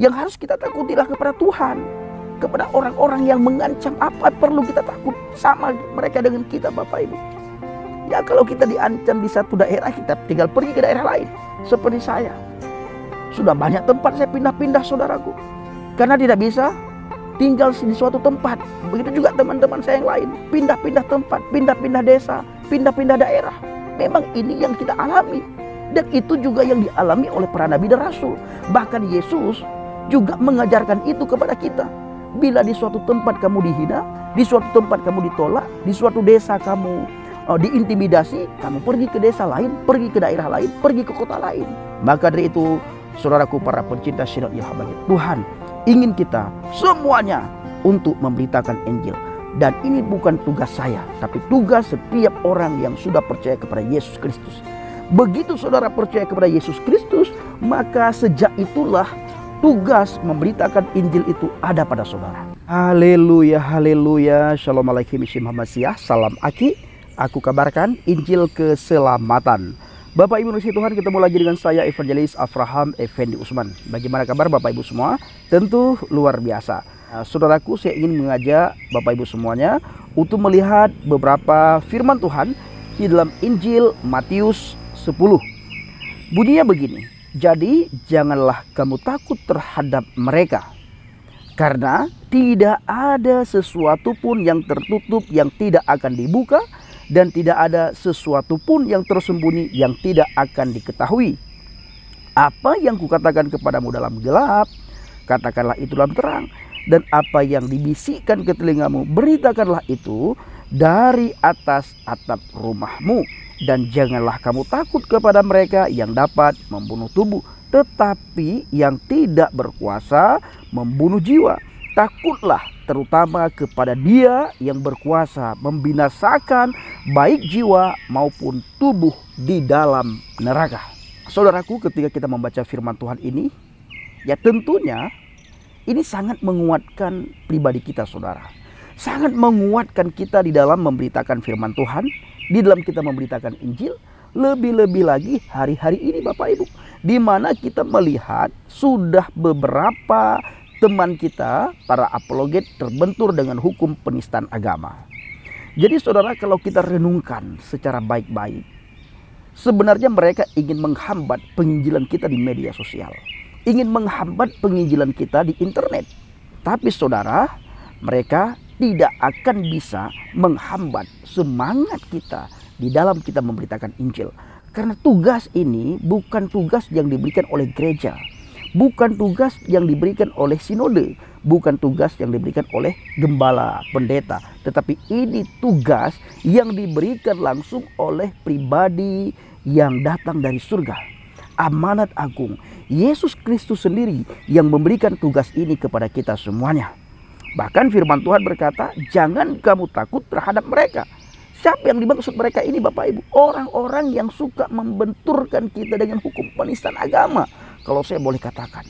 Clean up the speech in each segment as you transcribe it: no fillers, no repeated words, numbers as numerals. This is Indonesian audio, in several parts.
Yang harus kita takutilah kepada Tuhan, kepada orang-orang yang mengancam. Apa perlu kita takut sama mereka dengan kita, Bapak Ibu? Ya, kalau kita diancam di satu daerah, kita tinggal pergi ke daerah lain. Seperti saya, sudah banyak tempat saya pindah-pindah, saudaraku, karena tidak bisa tinggal di suatu tempat. Begitu juga teman-teman saya yang lain, pindah-pindah tempat, pindah-pindah desa, pindah-pindah daerah. Memang ini yang kita alami, dan itu juga yang dialami oleh para nabi dan rasul. Bahkan Yesus juga mengajarkan itu kepada kita. Bila di suatu tempat kamu dihina, di suatu tempat kamu ditolak, di suatu desa kamu diintimidasi, kamu pergi ke desa lain, pergi ke daerah lain, pergi ke kota lain. Maka dari itu, saudaraku para pencinta Syiar Ilham Bangkit, Tuhan ingin kita semuanya untuk memberitakan Injil. Dan ini bukan tugas saya, tapi tugas setiap orang yang sudah percaya kepada Yesus Kristus. Begitu saudara percaya kepada Yesus Kristus, maka sejak itulah tugas memberitakan Injil itu ada pada saudara. Haleluya, haleluya. Shalom alaikum, salam aki. Aku kabarkan Injil keselamatan. Bapak Ibu kasih Tuhan, ketemu lagi dengan saya Evangelis Avraham Effendi Usman. Bagaimana kabar Bapak Ibu semua? Tentu luar biasa. Saudaraku, saya ingin mengajak Bapak Ibu semuanya untuk melihat beberapa firman Tuhan di dalam Injil Matius 10. Bunyinya begini: jadi janganlah kamu takut terhadap mereka, karena tidak ada sesuatu pun yang tertutup yang tidak akan dibuka, dan tidak ada sesuatu pun yang tersembunyi yang tidak akan diketahui. Apa yang kukatakan kepadamu dalam gelap, katakanlah itu dalam terang. Dan apa yang dibisikkan ke telingamu, beritakanlah itu dari atas atap rumahmu. Dan janganlah kamu takut kepada mereka yang dapat membunuh tubuh, tetapi yang tidak berkuasa membunuh jiwa. Takutlah terutama kepada Dia yang berkuasa membinasakan baik jiwa maupun tubuh di dalam neraka. Saudaraku, ketika kita membaca firman Tuhan ini, ya tentunya ini sangat menguatkan pribadi kita, saudara. Sangat menguatkan kita di dalam memberitakan firman Tuhan, di dalam kita memberitakan Injil. Lebih-lebih lagi hari-hari ini Bapak Ibu, di mana kita melihat sudah beberapa teman kita, para apologet, terbentur dengan hukum penistaan agama. Jadi saudara, kalau kita renungkan secara baik-baik, sebenarnya mereka ingin menghambat penginjilan kita di media sosial, ingin menghambat penginjilan kita di internet. Tapi saudara, mereka tidak akan bisa menghambat semangat kita di dalam kita memberitakan Injil. Karena tugas ini bukan tugas yang diberikan oleh gereja, bukan tugas yang diberikan oleh sinode, bukan tugas yang diberikan oleh gembala, pendeta, tetapi ini tugas yang diberikan langsung oleh pribadi yang datang dari surga. Amanat agung, Yesus Kristus sendiri yang memberikan tugas ini kepada kita semuanya. Bahkan firman Tuhan berkata, jangan kamu takut terhadap mereka. Siapa yang dimaksud mereka ini Bapak Ibu? Orang-orang yang suka membenturkan kita dengan hukum penistaan agama. Kalau saya boleh katakan,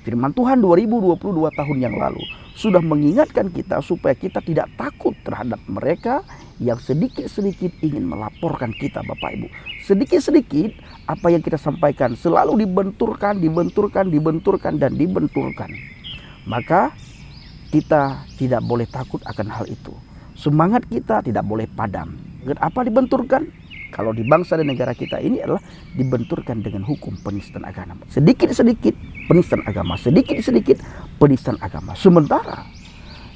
firman Tuhan 2022 tahun yang lalu sudah mengingatkan kita supaya kita tidak takut terhadap mereka yang sedikit-sedikit ingin melaporkan kita, Bapak Ibu. Sedikit-sedikit apa yang kita sampaikan selalu dibenturkan, dan dibenturkan. Maka kita tidak boleh takut akan hal itu. Semangat kita tidak boleh padam. Apa dibenturkan? Kalau di bangsa dan negara kita ini adalah dibenturkan dengan hukum penistaan agama. Sedikit-sedikit penistaan agama, sedikit-sedikit penistaan agama. Sementara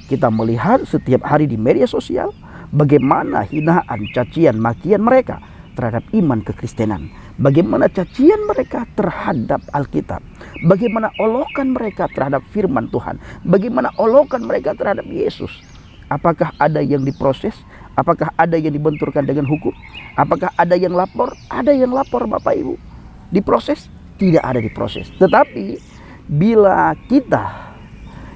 kita melihat setiap hari di media sosial bagaimana hinaan, cacian, makian mereka terhadap iman kekristenan. Bagaimana cacian mereka terhadap Alkitab. Bagaimana olokan mereka terhadap firman Tuhan. Bagaimana olokan mereka terhadap Yesus. Apakah ada yang diproses? Apakah ada yang dibenturkan dengan hukum? Apakah ada yang lapor? Ada yang lapor Bapak Ibu. Diproses? Tidak ada diproses. Tetapi bila kita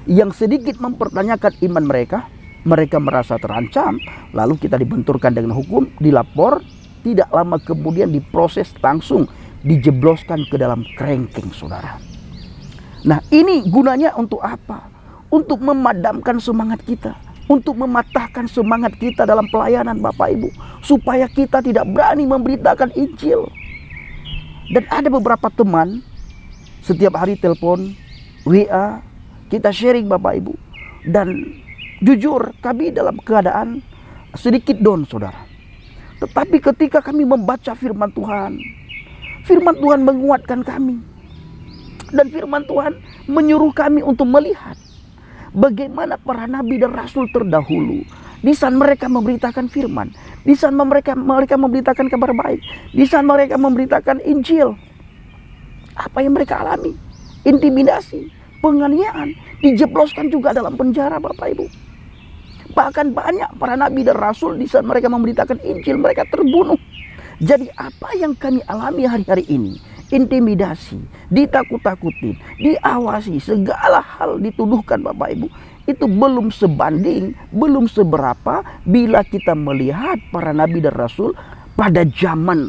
yang sedikit mempertanyakan iman mereka, mereka merasa terancam, lalu kita dibenturkan dengan hukum, dilapor, tidak lama kemudian diproses, langsung dijebloskan ke dalam kerengking, saudara. Nah, ini gunanya untuk apa? Untuk memadamkan semangat kita, untuk mematahkan semangat kita dalam pelayanan Bapak Ibu, supaya kita tidak berani memberitakan Injil. Dan ada beberapa teman setiap hari telepon, WA, kita sharing Bapak Ibu. Dan jujur kami dalam keadaan sedikit down saudara. Tetapi ketika kami membaca firman Tuhan menguatkan kami. Dan firman Tuhan menyuruh kami untuk melihat bagaimana para nabi dan rasul terdahulu, di saat mereka memberitakan firman, di saat mereka memberitakan kabar baik, di saat mereka memberitakan Injil, apa yang mereka alami? Intimidasi, penganiayaan, dijebloskan juga dalam penjara Bapak Ibu. Bahkan banyak para nabi dan rasul di saat mereka memberitakan Injil, mereka terbunuh. Jadi apa yang kami alami hari-hari ini? Intimidasi, ditakut-takutin, diawasi, segala hal dituduhkan Bapak Ibu. Itu belum sebanding, belum seberapa bila kita melihat para nabi dan rasul pada zaman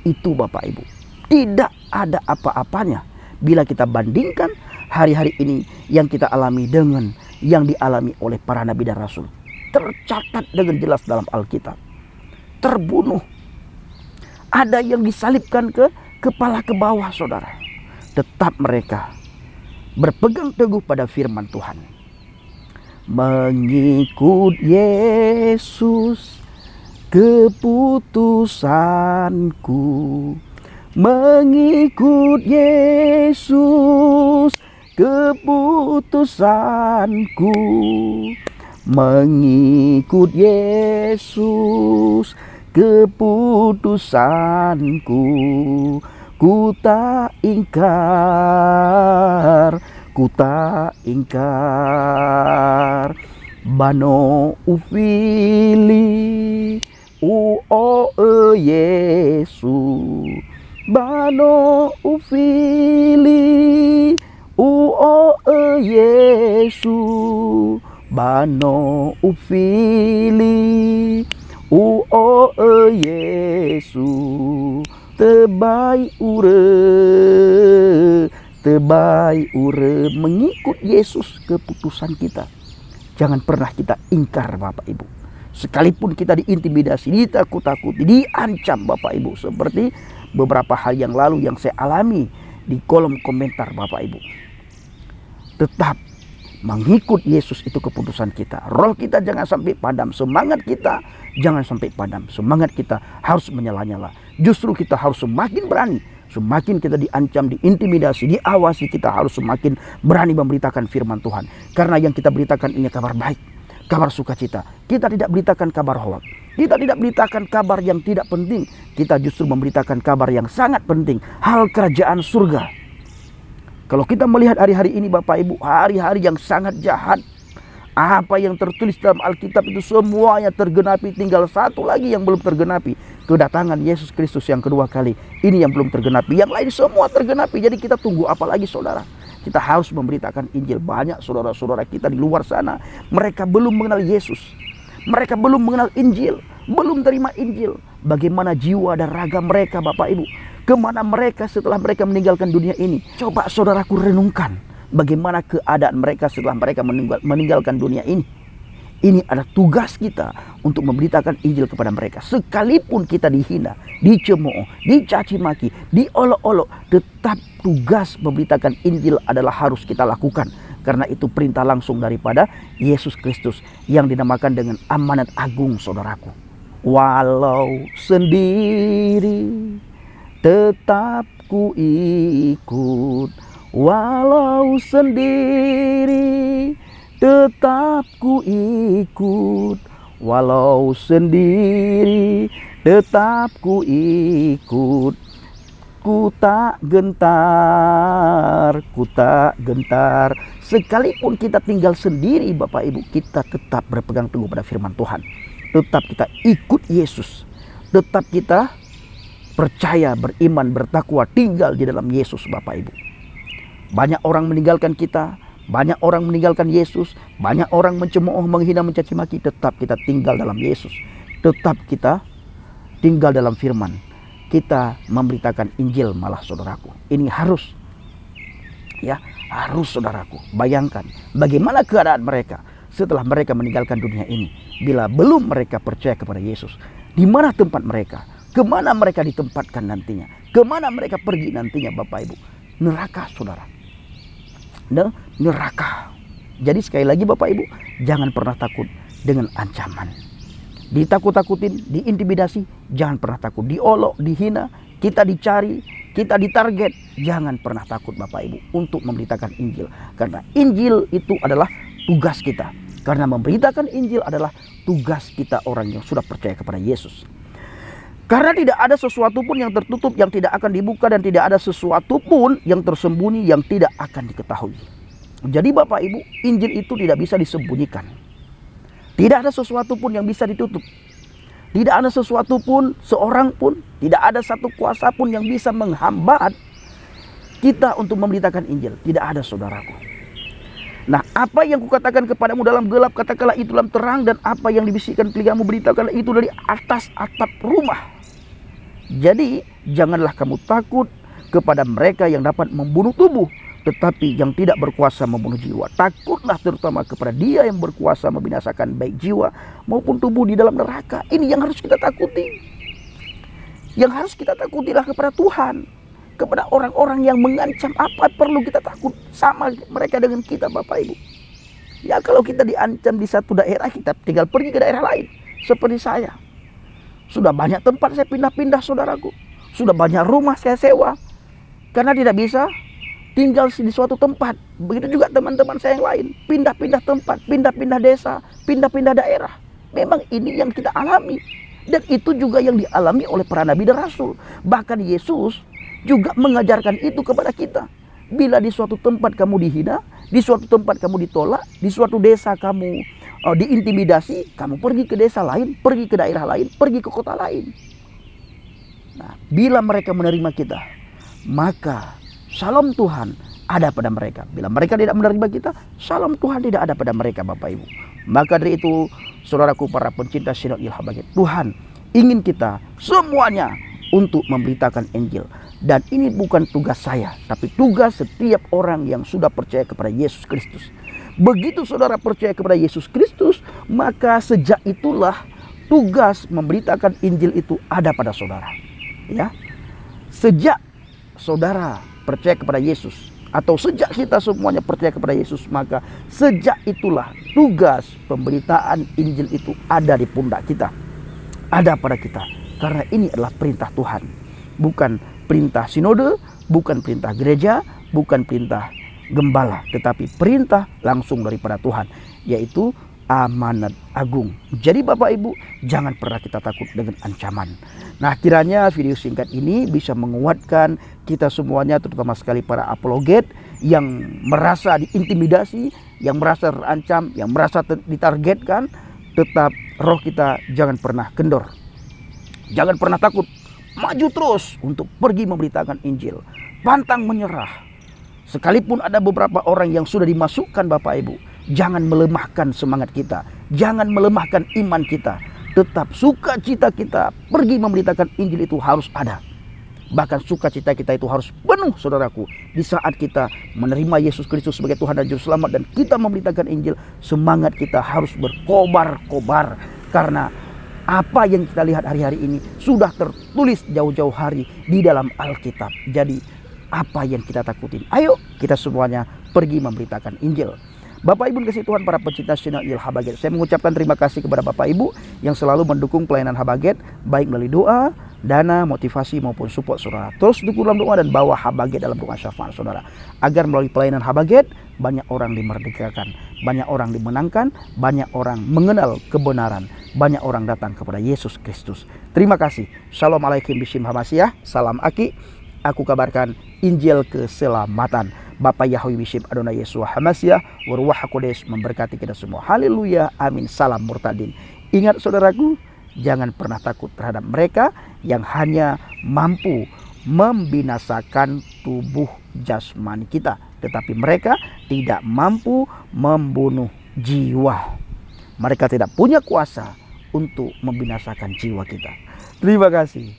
itu Bapak Ibu. Tidak ada apa-apanya bila kita bandingkan hari-hari ini yang kita alami dengan yang dialami oleh para nabi dan rasul. Tercatat dengan jelas dalam Alkitab. Terbunuh. Ada yang disalibkan ke kepala ke bawah saudara. Tetap mereka berpegang teguh pada firman Tuhan. Mengikut Yesus keputusanku. Mengikut Yesus keputusanku. Mengikut Yesus keputusanku. Ku tak ingkar, ku tak ingkar. Bano ufili o Yesu. Bano ufili o Yesu. Bano ufili o Yesu. Tebai ure mengikut Yesus keputusan kita. Jangan pernah kita ingkar Bapak Ibu. Sekalipun kita diintimidasi, ditakut-takuti, diancam Bapak Ibu. Seperti beberapa hal yang lalu yang saya alami di kolom komentar Bapak Ibu. Tetap mengikut Yesus itu keputusan kita. Roh kita jangan sampai padam. Semangat kita jangan sampai padam. Semangat kita harus menyala-nyala. Justru kita harus semakin berani. Semakin kita diancam, diintimidasi, diawasi, kita harus semakin berani memberitakan firman Tuhan. Karena yang kita beritakan ini kabar baik, kabar sukacita. Kita tidak beritakan kabar hoak. Kita tidak beritakan kabar yang tidak penting. Kita justru memberitakan kabar yang sangat penting. Hal kerajaan surga. Kalau kita melihat hari-hari ini Bapak Ibu, hari-hari yang sangat jahat. Apa yang tertulis dalam Alkitab itu semuanya tergenapi. Tinggal satu lagi yang belum tergenapi. Kedatangan Yesus Kristus yang kedua kali. Ini yang belum tergenapi. Yang lain semua tergenapi. Jadi kita tunggu apa lagi saudara? Kita harus memberitakan Injil. Banyak saudara-saudara kita di luar sana. Mereka belum mengenal Yesus. Mereka belum mengenal Injil. Belum terima Injil. Bagaimana jiwa dan raga mereka Bapak Ibu. Kemana mereka setelah mereka meninggalkan dunia ini. Coba saudaraku renungkan. Bagaimana keadaan mereka setelah mereka meninggalkan dunia ini. Ini adalah tugas kita untuk memberitakan Injil kepada mereka. Sekalipun kita dihina, dicemooh, dicaci maki, diolok-olok, tetap tugas memberitakan Injil adalah harus kita lakukan. Karena itu perintah langsung daripada Yesus Kristus yang dinamakan dengan amanat agung saudaraku. Walau sendiri tetap ku ikut. Walau sendiri tetap ku ikut. Walau sendiri tetap ku ikut. Ku tak gentar, ku tak gentar. Sekalipun kita tinggal sendiri Bapak Ibu, kita tetap berpegang teguh pada firman Tuhan. Tetap kita ikut Yesus. Tetap kita percaya, beriman, bertakwa, tinggal di dalam Yesus Bapak Ibu. Banyak orang meninggalkan kita, banyak orang meninggalkan Yesus, banyak orang mencemooh, menghina, mencaci maki. Tetap kita tinggal dalam Yesus. Tetap kita tinggal dalam firman. Kita memberitakan Injil malah saudaraku. Ini harus. Ya, harus saudaraku. Bayangkan bagaimana keadaan mereka setelah mereka meninggalkan dunia ini. Bila belum mereka percaya kepada Yesus. Di mana tempat mereka? Kemana mereka ditempatkan nantinya? Kemana mereka pergi nantinya Bapak Ibu? Neraka saudara. neraka. Jadi sekali lagi Bapak Ibu, jangan pernah takut dengan ancaman. Ditakut-takutin, diintimidasi, jangan pernah takut. Diolok, dihina, kita dicari, kita ditarget, jangan pernah takut Bapak Ibu untuk memberitakan Injil. Karena Injil itu adalah tugas kita. Karena memberitakan Injil adalah tugas kita orang yang sudah percaya kepada Yesus. Karena tidak ada sesuatu pun yang tertutup yang tidak akan dibuka, dan tidak ada sesuatu pun yang tersembunyi yang tidak akan diketahui. Jadi Bapak Ibu, Injil itu tidak bisa disembunyikan. Tidak ada sesuatu pun yang bisa ditutup. Tidak ada sesuatu pun, seorang pun, tidak ada satu kuasa pun yang bisa menghambat kita untuk memberitakan Injil. Tidak ada, saudaraku. Nah, apa yang kukatakan kepadamu dalam gelap, katakanlah itu dalam terang, dan apa yang dibisikkan telingamu, beritakanlah itu dari atas atap rumah. Jadi, janganlah kamu takut kepada mereka yang dapat membunuh tubuh, tetapi yang tidak berkuasa membunuh jiwa. Takutlah terutama kepada Dia yang berkuasa membinasakan baik jiwa maupun tubuh di dalam neraka. Ini yang harus kita takuti. Yang harus kita takutilah kepada Tuhan, kepada orang-orang yang mengancam. Apa perlu kita takut sama mereka dengan kita, Bapak Ibu? Ya, kalau kita diancam di satu daerah, kita tinggal pergi ke daerah lain. Seperti saya, sudah banyak tempat saya pindah-pindah, saudaraku. Sudah banyak rumah saya sewa, karena tidak bisa tinggal di suatu tempat. Begitu juga teman-teman saya yang lain, pindah-pindah tempat, pindah-pindah desa, pindah-pindah daerah. Memang ini yang kita alami, dan itu juga yang dialami oleh para nabi dan rasul. Bahkan Yesus juga mengajarkan itu kepada kita. Bila di suatu tempat kamu dihina, di suatu tempat kamu ditolak, di suatu desa kamu diintimidasi, kamu pergi ke desa lain, pergi ke daerah lain, pergi ke kota lain. Nah, bila mereka menerima kita, maka shalom Tuhan ada pada mereka. Bila mereka tidak menerima kita, shalom Tuhan tidak ada pada mereka, Bapak Ibu. Maka dari itu, saudaraku para pencinta Sinode Il Habagat, Tuhan ingin kita semuanya untuk memberitakan Injil. Dan ini bukan tugas saya, tapi tugas setiap orang yang sudah percaya kepada Yesus Kristus. Begitu saudara percaya kepada Yesus Kristus, maka sejak itulah tugas memberitakan Injil itu ada pada saudara. Ya, sejak saudara percaya kepada Yesus, atau sejak kita semuanya percaya kepada Yesus, maka sejak itulah tugas pemberitaan Injil itu ada di pundak kita, ada pada kita. Karena ini adalah perintah Tuhan, bukan perintah sinode, bukan perintah gereja, bukan perintah gembala, tetapi perintah langsung daripada Tuhan, yaitu amanat agung. Jadi Bapak Ibu, jangan pernah kita takut dengan ancaman. Nah, kiranya video singkat ini bisa menguatkan kita semuanya, terutama sekali para apologet yang merasa diintimidasi, yang merasa terancam, yang merasa ditargetkan. Tetap roh kita jangan pernah kendor, jangan pernah takut, maju terus untuk pergi memberitakan Injil, pantang menyerah. Sekalipun ada beberapa orang yang sudah dimasukkan, Bapak Ibu, jangan melemahkan semangat kita, jangan melemahkan iman kita. Tetap sukacita kita pergi memberitakan Injil itu harus ada. Bahkan sukacita kita itu harus penuh, saudaraku. Di saat kita menerima Yesus Kristus sebagai Tuhan dan Juru Selamat, dan kita memberitakan Injil, semangat kita harus berkobar-kobar. Karena apa yang kita lihat hari-hari ini sudah tertulis jauh-jauh hari di dalam Alkitab. Jadi apa yang kita takutin? Ayo kita semuanya pergi memberitakan Injil. Bapak Ibu kasih Tuhan, para pencinta Sinode Il Habagat, saya mengucapkan terima kasih kepada Bapak Ibu yang selalu mendukung pelayanan Habagat, baik melalui doa, dana, motivasi maupun support saudara. Terus dukung dalam doa dan bawa Habagat dalam doa syafaat saudara, agar melalui pelayanan Habagat banyak orang dimerdekakan, banyak orang dimenangkan, banyak orang mengenal kebenaran, banyak orang datang kepada Yesus Kristus. Terima kasih. Shalom alaikum bishim hamasyah. Salam aki. Aku kabarkan Injil keselamatan. Bapa Yahweh Bishim Adonai Yeshua Hamasyah, Waruah HaKodesh memberkati kita semua. Haleluya, amin. Salam murtadin. Ingat saudaraku, jangan pernah takut terhadap mereka yang hanya mampu membinasakan tubuh jasmani kita, tetapi mereka tidak mampu membunuh jiwa. Mereka tidak punya kuasa untuk membinasakan jiwa kita. Terima kasih.